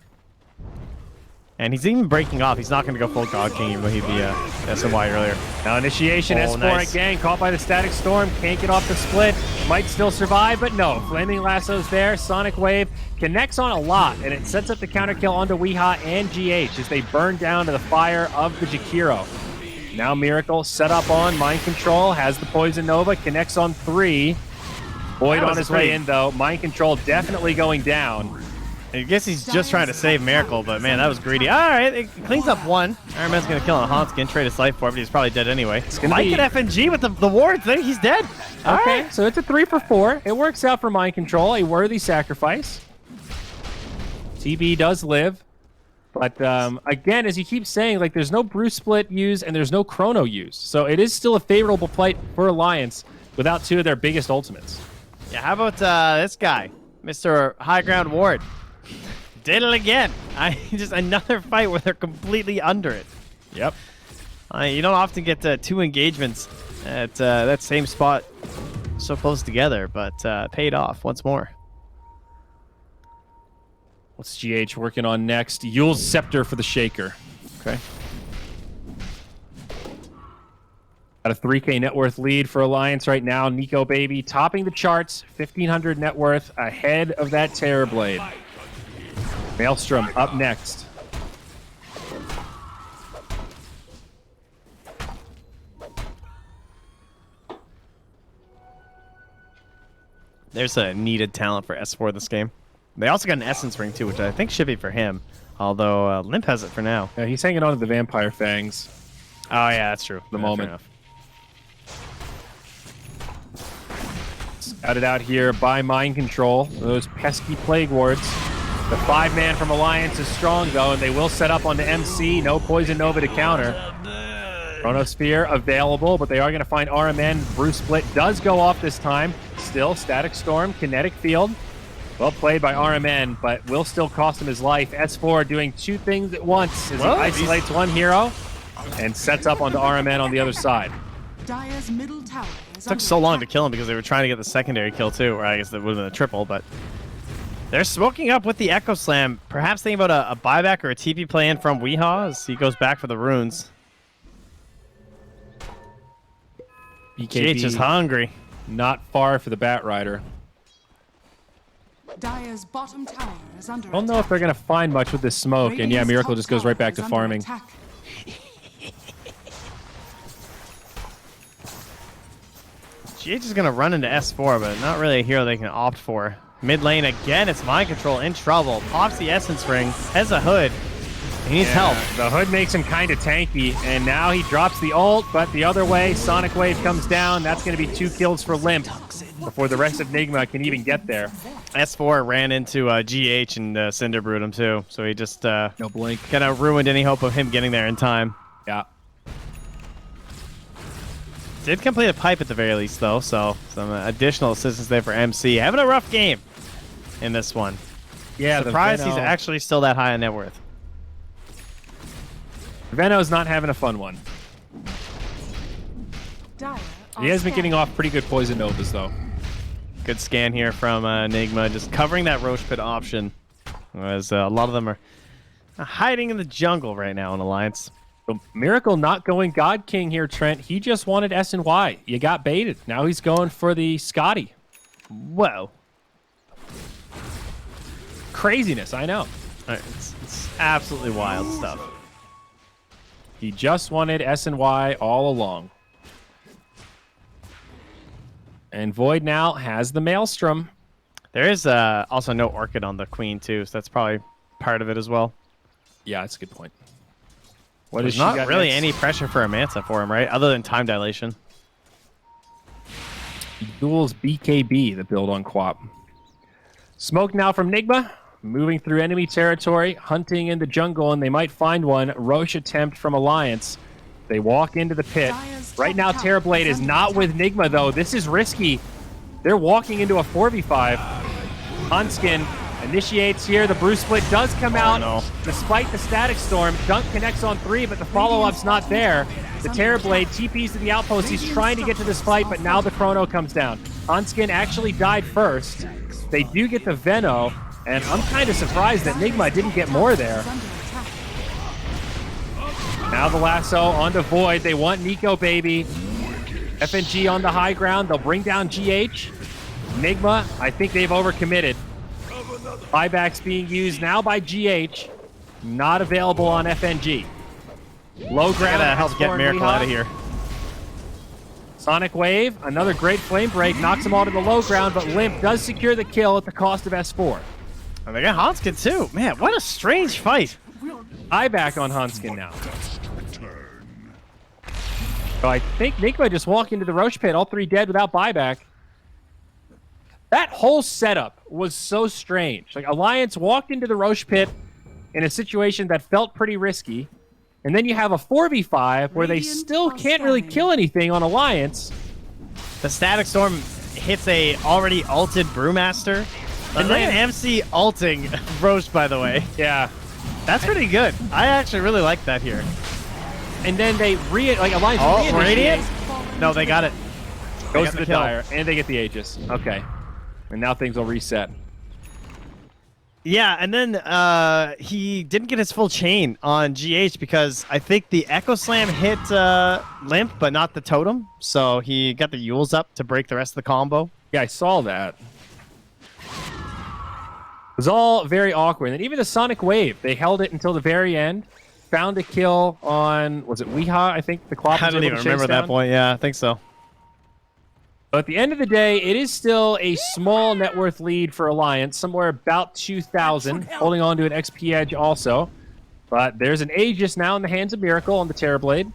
And he's even breaking off. He's not going to go full God King even though he'd be SNY earlier. Now initiation, S4 nice. again, caught by the Static Storm. Can't get off the split. Might still survive, but no. Flaming Lasso's there. Sonic Wave connects on a lot, and it sets up the counter kill onto Weehaw and GH as they burn down to the fire of the Jakiro. Now Miracle set up on Mind Control, has the Poison Nova, connects on 3. Void on his way in, though. Mind Control definitely going down. I guess he's just trying to save Miracle, but man, that was greedy. All right, it cleans up one. Iron Man's going to kill a Hanskin, trade his life for it, but he's probably dead anyway. Mike at FNG with the wards, he's dead. Okay, so it's a 3-for-4. It works out for Mind Control, a worthy sacrifice. TB does live. But again, as you keep saying, like there's no Bruce split used and there's no Chrono used. So it is still a favorable fight for Alliance without two of their biggest ultimates. Yeah, how about this guy, Mr. High Ground Ward? Did it again. Just another fight where they're completely under it. Yep. You don't often get 2 engagements at that same spot so close together, but paid off once more. What's GH working on next? Yule's Scepter for the Shaker. Okay. Got a 3K net worth lead for Alliance right now. Nico Baby topping the charts. 1,500 net worth ahead of that Terrorblade. Maelstrom up next. There's a needed talent for S4 this game. They also got an Essence Ring, too, which I think should be for him. Although Limp has it for now. Yeah, he's hanging on to the Vampire Fangs. Oh, yeah, that's true. The moment. Scouted out here by Mind Control. Those pesky Plague Wards. The 5-man from Alliance is strong, though, and they will set up onto MC. No Poison Nova to counter. Chronosphere available, but they are going to find RMN. Bruce Split does go off this time. Still, Static Storm, Kinetic Field. Well played by RMN, but will still cost him his life. S4 doing 2 things at once as he isolates one hero and sets up onto RMN on the other side. Dire's middle tower is took so long to kill him because they were trying to get the secondary kill too, or I guess that would have been a triple, but they're smoking up with the Echo Slam. Perhaps thinking about a buyback or a TP play in from Weehaw as he goes back for the runes. BKB is hungry. Not far for the Bat Rider. Dire's bottom tower is under I don't know if they're going to find much with this smoke, and yeah, Miracle just goes right back to farming. GH is going to run into S4, but not really a hero they can opt for. Mid lane again, it's Mind Control in trouble. Pops the Essence Ring, has a Hood. He needs help. The Hood makes him kind of tanky, and now he drops the ult, but the other way, Sonic Wave comes down. That's going to be 2 kills for Limp before the rest of Nigma can even get there. S4 ran into GH and Cinderbrewed him too, so he just no blink. Kind of ruined any hope of him getting there in time. Yeah. Did complete a pipe at the very least, though, so some additional assistance there for MC. Having a rough game in this one. Yeah, surprised he's actually still that high on net worth. Veno's not having a fun one. He has been getting off pretty good Poison Novas, though. Good scan here from Nigma, just covering that Roche Pit option. As a lot of them are hiding in the jungle right now in Alliance. So Miracle not going God King here, Trent. He just wanted S and Y. You got baited. Now he's going for the Scotty. Whoa. Craziness, I know. It's absolutely wild stuff. He just wanted S and Y all along. And Void now has the Maelstrom. There is also no Orchid on the Queen, too, so that's probably part of it as well. Yeah, that's a good point. There's not really any pressure for a Manta for him, right? Other than time dilation. Duels BKB, the build on Quap. Smoke now from Nigma. Moving through enemy territory, hunting in the jungle, and they might find one. Roche attempt from Alliance. They walk into the pit. Right now, Terrorblade is not with Nigma, though. This is risky. They're walking into a 4v5. Hanskin initiates here. The Bruce Split does come out despite the Static Storm. Dunk connects on 3, but the follow-up's not there. The Terrorblade TPs to the outpost. He's trying to get to this fight, but now the Chrono comes down. Hanskin actually died first. They do get the Veno, and I'm kind of surprised that Nigma didn't get more there. Now the lasso onto Void. They want Nico Baby. FNG on the high ground. They'll bring down GH. Nigma, I think they've overcommitted. Buybacks being used now by GH. Not available on FNG. Low ground. Gotta help get Miracle out of here. Sonic Wave, another great flame break. Knocks them all to the low ground, but Limp does secure the kill at the cost of S4. And they got Hanskin too. Man, what a strange fight. Buyback on Hanskin now. So I think Nigma just walked into the Roche Pit, all 3 dead without buyback. That whole setup was so strange. Like, Alliance walked into the Roche Pit, in a situation that felt pretty risky. And then you have a 4v5 where they still can't really kill anything on Alliance. The Static Storm hits a already ulted Brewmaster. And then MC ulting Roche, by the way. Yeah. That's pretty good. I actually really like that here. And then they Alliance. Oh, Radiant? No, they got it. Goes to the Dire, and they get the Aegis. Okay. And now things will reset. Yeah, and then he didn't get his full chain on GH because I think the Echo Slam hit Limp, but not the Totem. So he got the Yules up to break the rest of the combo. Yeah, I saw that. It was all very awkward. And even the Sonic Wave, they held it until the very end. Found a kill on, was it Weeha? I think the Clop was I don't even remember that point. Yeah, I think so. But at the end of the day, it is still a small net worth lead for Alliance, somewhere about 2,000, holding on to an XP edge also. But there's an Aegis now in the hands of Miracle on the Terrorblade,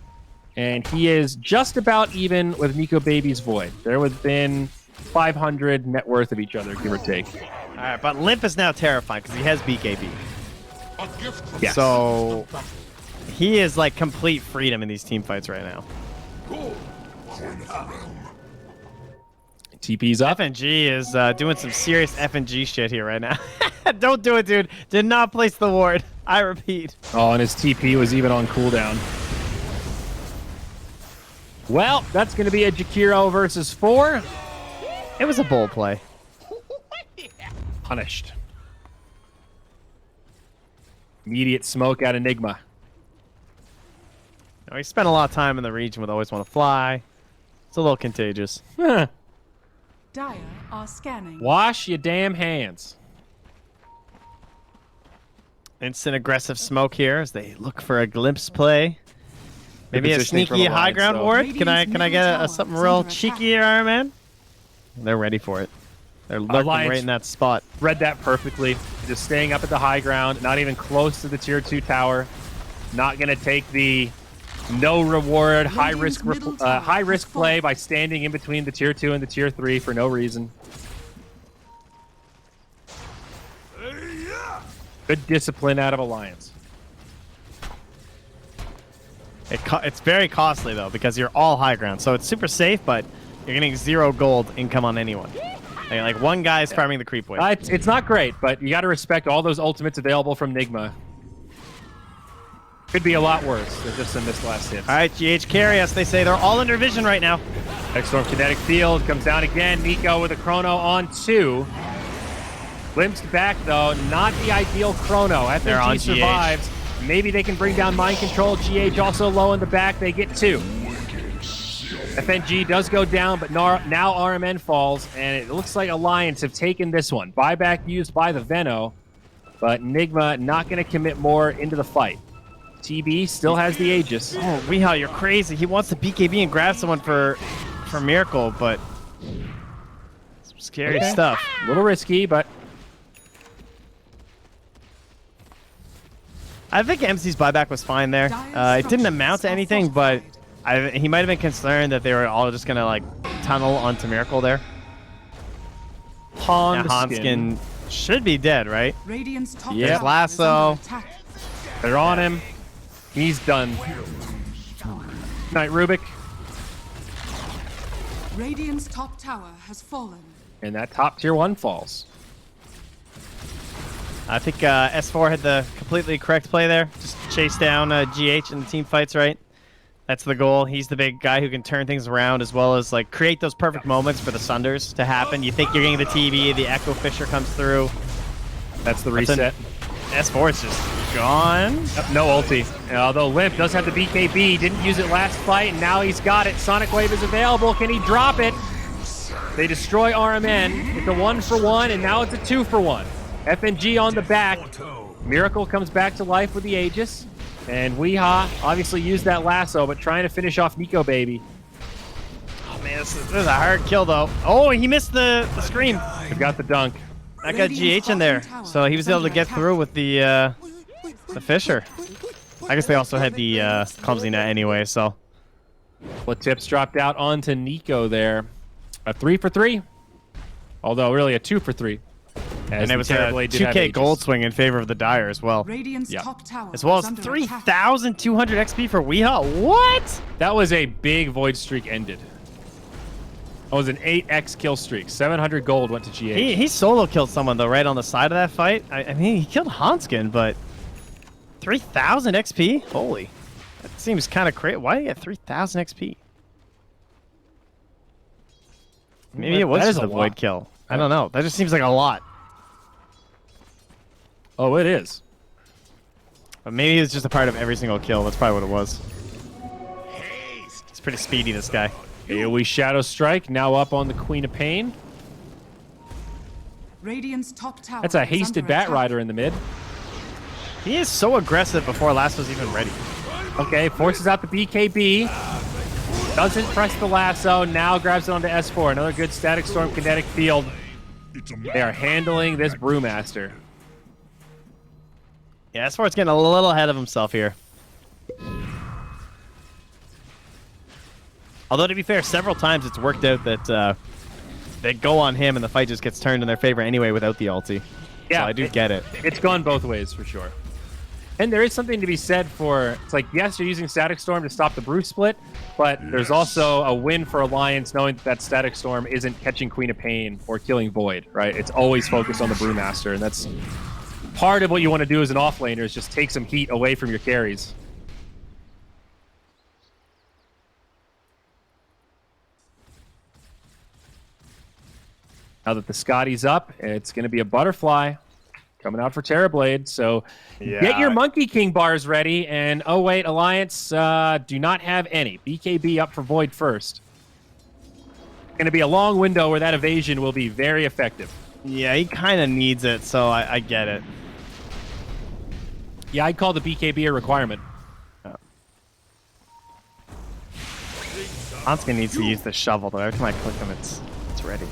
and he is just about even with Nico Baby's Void. They're within 500 net worth of each other, give or take. All right, but Limp is now terrified because he has BKB. Yes. So he is like complete freedom in these team fights right now. TP's up. FNG is doing some serious FNG shit here right now. Don't do it, dude. Did not place the ward. I repeat. Oh, and his TP was even on cooldown. Well, that's going to be a Jakiro versus 4. It was a bold play. Punished. Immediate smoke out of Nigma. He spent a lot of time in the region with Always Want to Fly. It's a little contagious. Dire are scanning. Wash your damn hands. Instant aggressive smoke here as they look for a glimpse play. Maybe a sneaky high ground ward. Can I get something real cheeky here, Iron Man? They're ready for it. They're lurking right in that spot. Read that perfectly. Just staying up at the high ground, not even close to the tier 2 tower. Not going to take the no reward, high risk play by standing in between the tier 2 and the tier 3 for no reason. Good discipline out of Alliance. It's very costly though because you're all high ground, so it's super safe, but you're getting 0 gold income on anyone. Like one guy's farming the creep wave. It's not great, but you got to respect all those ultimates available from Nigma. Could be a lot worse than just some missed last hits. All right, GH carry us. They say they're all under vision right now. X-Storm Kinetic Field comes down again. Nico with a Chrono on 2. Glimpsed back, though. Not the ideal Chrono. FNG survives. Maybe they can bring down Mind Control. GH also low in the back. They get 2. FNG does go down, but now RMN falls, and it looks like Alliance have taken this one. Buyback used by the Veno, but Nigma not going to commit more into the fight. TB still has the Aegis. Oh, Weeha, you're crazy. He wants to BKB and grab someone for Miracle, but some scary stuff. A little risky, but I think MC's buyback was fine there. It didn't amount to anything, but he might have been concerned that they were all just gonna like tunnel onto Miracle there. Hanskin should be dead, right? Yeah, lasso. They're on him. He's done. Night Rubik. Radiant's top tower has fallen. And that top tier 1 falls. I think S4 had the completely correct play there. Just chase down GH in the team fights, right? That's the goal. He's the big guy who can turn things around as well as like create those perfect moments for the Sunders to happen. You think you're getting the TV, the Echo Fisher comes through. That's the reset. S4 is just gone. No ulti. Although Limp does have the BKB, didn't use it last fight, and now he's got it. Sonic Wave is available. Can he drop it? They destroy RMN. It's a 1-for-1, and now it's a 2-for-1. FNG on the back. Miracle comes back to life with the Aegis. And Weeha obviously used that lasso, but trying to finish off Nico Baby. Oh man, this is a hard kill though. Oh, he missed the scream. They've got the dunk. I got GH in there, so he was able to get through with the Fisher. I guess they also had the clumsy net anyway, so. Well, tips dropped out onto Nico there. A 3-for-3. Although really a 2-for-3. And it was a 2K gold swing in favor of the Dire as well. Radiant's top tower as well is as under 3,200 XP for Weehaw. What? That was a big void streak ended. That was an 8x kill streak. 700 gold went to GA. He solo killed someone, though, right on the side of that fight. I mean, he killed Hanskin, but 3,000 XP? Holy. That seems kind of crazy. Why did he get 3,000 XP? Maybe it was just a void kill. I don't know. That just seems like a lot. Oh, it is. But maybe it's just a part of every single kill. That's probably what it was. He's pretty speedy, this guy. Here we Shadow Strike, now up on the Queen of Pain. Radiant's top tower. That's a hasted Bat Rider in the mid. He is so aggressive before last was even ready. Okay, forces out the BKB. Doesn't press the lasso, now grabs it onto S4. Another good Static Storm Kinetic Field. They are handling this Brewmaster. Yeah, S4's getting a little ahead of himself here. Although, to be fair, several times it's worked out that they go on him and the fight just gets turned in their favor anyway without the ulti. Yeah, so I do get it. It's gone both ways for sure. And there is something to be said for, it's like, yes, you're using Static Storm to stop the Brew split, but there's also a win for Alliance knowing that Static Storm isn't catching Queen of Pain or killing Void, right? It's always focused on the Brewmaster, and that's part of what you want to do as an offlaner is just take some heat away from your carries. Now that the Scotty's up, it's going to be a Butterfly coming out for Terrorblade. So get your Monkey King bars ready. And oh wait, Alliance do not have any. BKB up for Void first. Going to be a long window where that evasion will be very effective. Yeah, he kind of needs it, so I get it. Yeah, I'd call the BKB a requirement. Hanskin needs to use the shovel, though. Every time I click him, it's ready.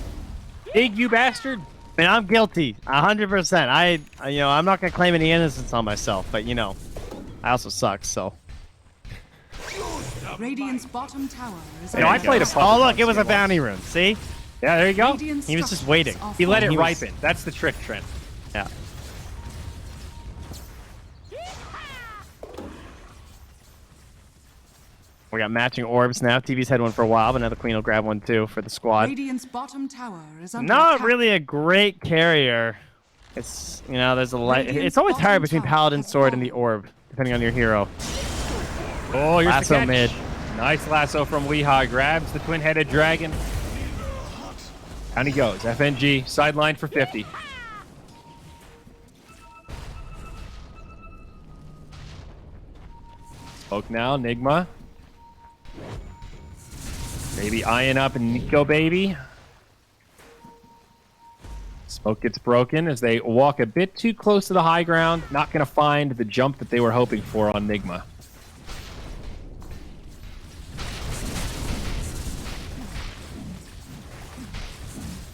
Big, you bastard. I mean, I'm guilty, 100%. I'm not gonna claim any innocence on myself, but I also suck. So. Radiant's bottom tower is I played a. Oh look, it was a bounty rune. See? Yeah, there you go. He was just waiting. He let it ripen. That's the trick, Trent. Yeah. We got matching orbs now. TV's had one for a while, but now the Queen will grab one too for the squad. Radiant's bottom tower is under Not attack. really a great carrier. It's there's a light. It's always hard between Paladin Sword and the orb, depending on your hero. Oh, here's lasso the catch. mid. Nice lasso from Weehaw. Grabs the twin-headed dragon. Down he goes. FNG sideline for 50. Smoke now, Nigma. Maybe eyeing up Nico, baby. Smoke gets broken as they walk a bit too close to the high ground. Not going to find the jump that they were hoping for on Nigma.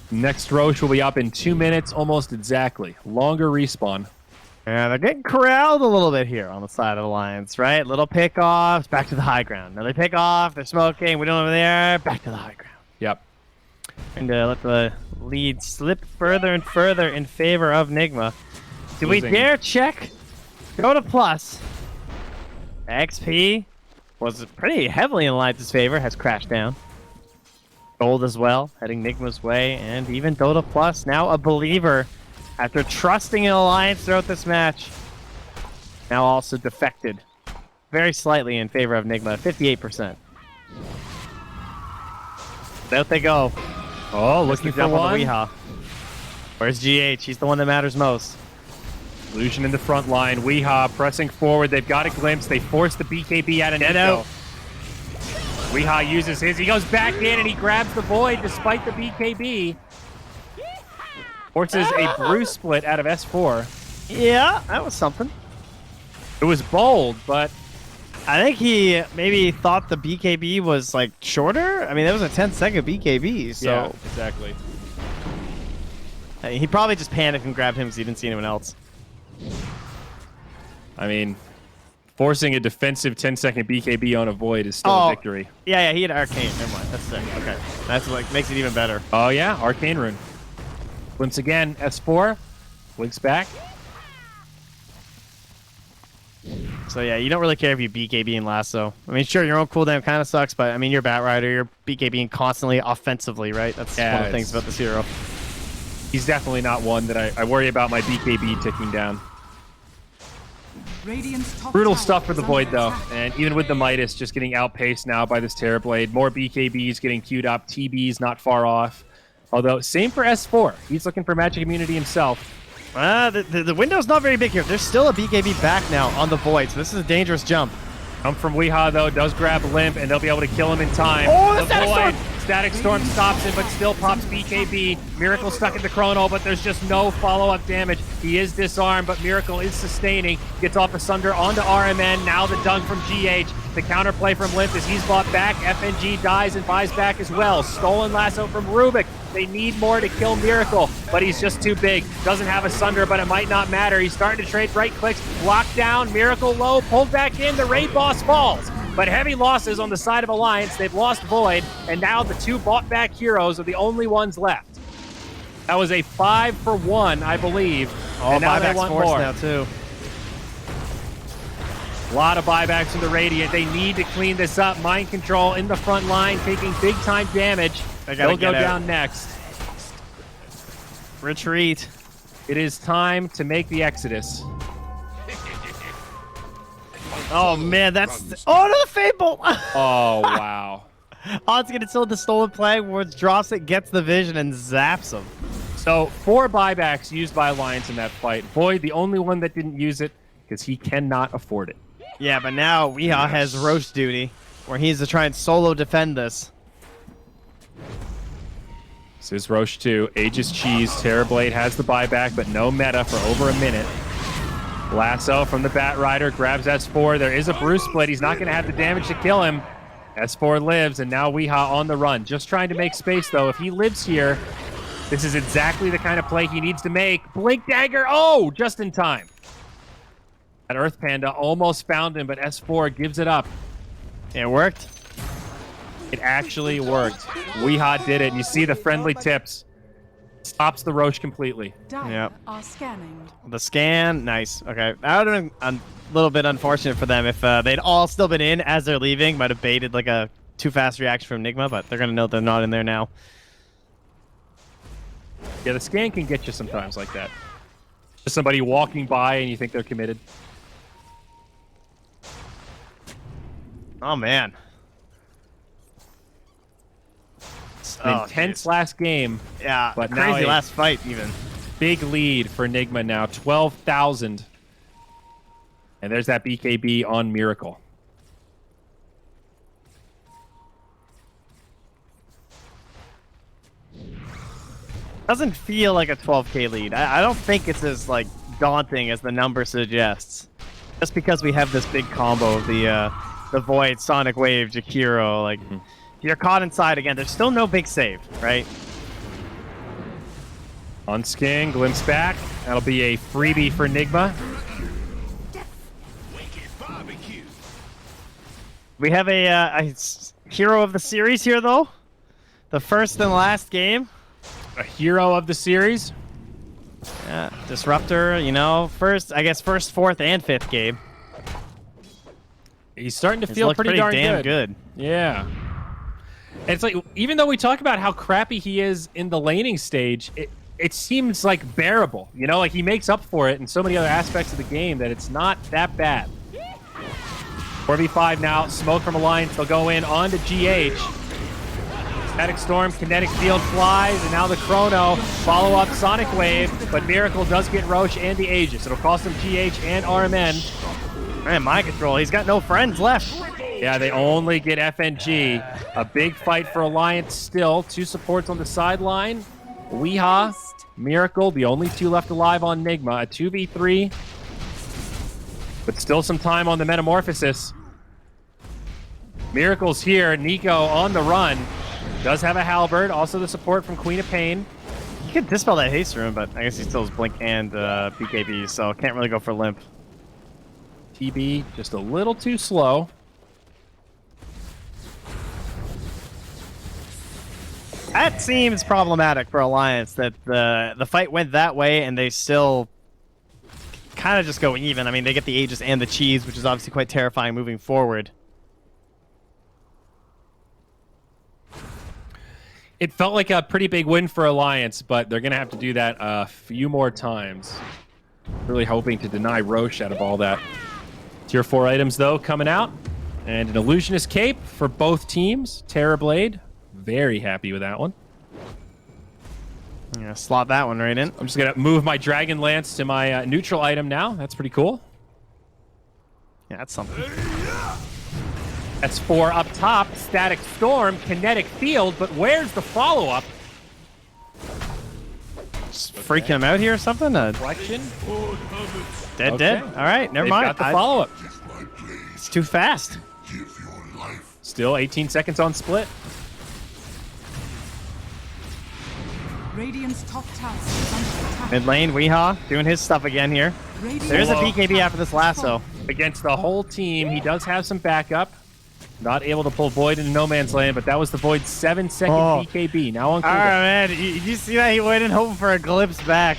Next Roche will be up in 2 minutes, almost exactly. Longer respawn. Yeah, they're getting corralled a little bit here on the side of Alliance, right? Little pick-offs, back to the high ground. Another pick-off, they're smoking, we don't over there, back to the high ground. Yep. And let the lead slip further and further in favor of Nigma. Do we dare check? Go to plus. XP was pretty heavily in Alliance's favor, has crashed down. Gold as well, heading Nigma's way, and even Dota Plus, now a believer. After trusting in Alliance throughout this match, now also defected very slightly in favor of Nigma, 58%. Out they go. Oh, looking for one. Weehaw. Where's GH? He's the one that matters most. Illusion in the front line. Weehaw pressing forward. They've got a glimpse. They force the BKB out of Nico. Weehaw uses his. He goes back in and he grabs the Void despite the BKB. Forces a Brew split out of S4. Yeah, that was something. It was bold, but I think he maybe thought the BKB was like shorter. I mean, that was a 10-second BKB, so yeah, exactly. He probably just panicked and grabbed him because he didn't see anyone else. I mean, forcing a defensive 10-second BKB on a Void is still a victory. Yeah, he had Arcane. Never mind. That's sick. Okay. That's what makes it even better. Oh, yeah. Arcane Rune. Glimpse again. S4. Blinks back. So yeah, you don't really care if you BKB and lasso. I mean, sure, your own cooldown kind of sucks, but I mean, you're Bat Rider, you're BKBing constantly offensively, right? That's one of the things about this hero. He's definitely not one that I worry about my BKB ticking down. Brutal stuff for the Void, though. And even with the Midas just getting outpaced now by this Terrorblade, more BKBs getting queued up, TBs not far off. Although, same for S4. He's looking for magic immunity himself. The window's not very big here. There's still a BKB back now on the Void, so this is a dangerous jump. Jump from Weehaw, though, does grab Limp, and they'll be able to kill him in time. Oh, the Void, Static Storm stops him, but still pops BKB. Miracle stuck in the Chrono, but there's just no follow-up damage. He is disarmed, but Miracle is sustaining. Gets off a Sunder onto RMN. Now the dunk from GH. The counterplay from Limp as he's bought back. FNG dies and buys back as well. Stolen lasso from Rubik. They need more to kill Miracle, but he's just too big. Doesn't have a Sunder, but it might not matter. He's starting to trade right clicks. Locked down, Miracle low, pulled back in. The raid boss falls. But heavy losses on the side of Alliance. They've lost Void, and now the two bought-back heroes are the only ones left. That was a 5-for-1, I believe. Oh, and now they want more. Now too. A lot of buybacks from the Radiant. They need to clean this up. Mind Control in the front line, taking big-time damage. They'll go down next. Retreat. It is time to make the Exodus. Oh, man, that's... Oh, no, the Fable! Oh, wow. Odds get it still the stolen play, Wards drops it, gets the vision, and zaps him. So, 4 buybacks used by Alliance in that fight. Void, the only one that didn't use it, because he cannot afford it. Yeah, but now Weehaw has roast duty, where he has to try and solo defend this. This is Roche 2. Aegis Cheese. Terrorblade has the buyback, but no meta for over a minute. Lasso from the Bat Rider grabs S4. There is a Bruce Split. He's not going to have the damage to kill him. S4 lives, and now Weehaw on the run. Just trying to make space, though. If he lives here, this is exactly the kind of play he needs to make. Blink Dagger. Oh, just in time. That Earth Panda almost found him, but S4 gives it up. It worked. It actually worked. Weehaw did it, and you see the friendly tips. Stops the Roche completely. Yep. Are scanning. The scan, nice. Okay, that would have been a little bit unfortunate for them if they'd all still been in as they're leaving. Might have baited like a too fast reaction from Nigma, but they're gonna know they're not in there now. Yeah, the scan can get you sometimes like that. Just somebody walking by and you think they're committed. Oh man. Intense last game. Yeah, but crazy now last fight even. Big lead for Nigma now, 12,000. And there's that BKB on Miracle. Doesn't feel like a 12k lead. I don't think it's as like daunting as the number suggests. Just because we have this big combo of the Void, Sonic Wave, Jakiro, like. You're caught inside again. There's still no big save, right? On Skin, glimpse back. That'll be a freebie for Nigma. We have a hero of the series here, though. The first and last game. A hero of the series. Yeah, Disruptor, you know, first, fourth, and fifth game. He's starting to feel pretty darn damn good. Yeah. And it's like, even though we talk about how crappy he is in the laning stage, it seems like bearable. You know, like he makes up for it in so many other aspects of the game that it's not that bad. 4v5 now, smoke from Alliance. They'll go in onto GH. Static Storm, Kinetic Field flies, and now the Chrono. Follow-up Sonic Wave, but Miracle does get Roche and the Aegis. It'll cost him GH and RMN. Man, Mind Control, he's got no friends left. Yeah, they only get FNG. A big fight for Alliance still. 2 supports on the sideline. Weehaw, Miracle, the only 2 left alive on Nigma. A 2v3. But still some time on the Metamorphosis. Miracle's here. Nico on the run. Does have a Halberd. Also the support from Queen of Pain. You could dispel that haste rune, but I guess he still has Blink and BKB, so can't really go for Limp. TB just a little too slow. That seems problematic for Alliance, that the fight went that way and they still kind of just go even. I mean, they get the Aegis and the cheese, which is obviously quite terrifying moving forward. It felt like a pretty big win for Alliance, but they're going to have to do that a few more times. Really hoping to deny Roche out of all that. Tier 4 items, though, coming out. And an Illusionist Cape for both teams. Terrorblade, very happy with that one. I'm going to slot that one right in. I'm just going to move my Dragon Lance to my neutral item now. That's pretty cool. Yeah, that's something. That's 4 up top. Static Storm, Kinetic Field, but where's the follow-up? Just freaking him out here or something? Reflection? Dead, dead. All right, never mind. Got the follow-up. It's too fast. Still 18 seconds on split. Radiant's top tower is under attack. Mid lane, Weehaw doing his stuff again here. There's a BKB after this lasso. Against the whole team, he does have some backup. Not able to pull Void into no man's land, but that was the Void's 7-second BKB. Now on cooldown. All right, man. Did you see that? He went in hoping for a glimpse back.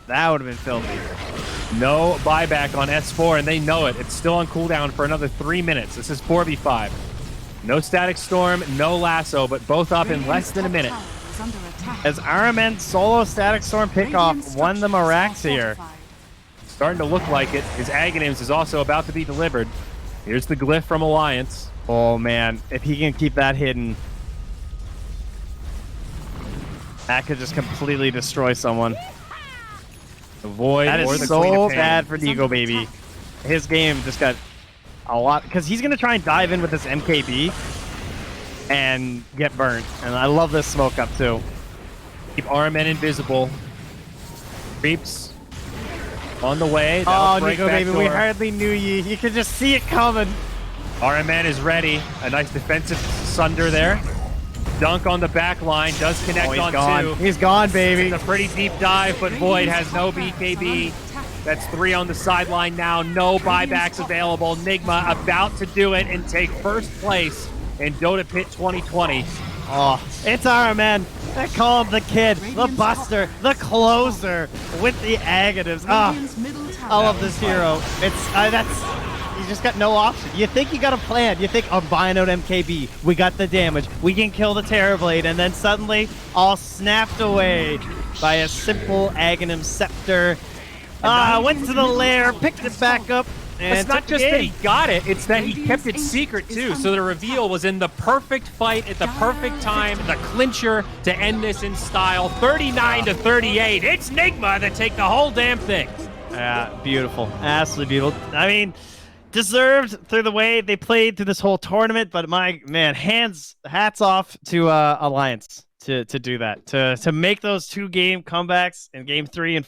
That would have been filthy. No buyback on S4, and they know it. It's still on cooldown for another 3 minutes. This is 4v5. No Static Storm, no Lasso, but both up in less than a minute. As RMN solo Static Storm pickoff won the Marax here. Starting to look like it. His Aghanims is also about to be delivered. Here's the glyph from Alliance. Oh, man. If he can keep that hidden, that could just completely destroy someone. The Void that or is the so bad for Digo, baby. His game just got a lot, because he's going to try and dive in with this MKB and get burnt. And I love this smoke up, too. Keep RMN invisible. Creeps on the way. Oh, Digo, baby, we hardly knew you. You could just see it coming. RMN is ready. A nice defensive sunder there. Dunk on the back line. Does connect on gone. 2. He's gone, baby. It's a pretty deep dive, but Void has no BKB. That's 3 on the sideline now. No buybacks available. Nigma about to do it and take first place in Dota Pit 2020. Oh, it's RMN. They call him the kid, the buster, the closer with the Aghanims. I love this hero. You just got no option. You think you got a plan. You think, I'm buying out MKB. We got the damage. We can kill the Terrorblade. And then suddenly, all snapped away by a simple Aghanim Scepter. Went to the lair, picked it back up. And it's not just that he got it, it's that he kept it secret too. So the reveal was in the perfect fight at the perfect time, the clincher to end this in style. 39-38. It's Nigma that take the whole damn thing. Yeah, beautiful. Absolutely beautiful. I mean, deserved through the way they played through this whole tournament, but my man, hats off to Alliance to do that, to make those 2-game comebacks in game 3 and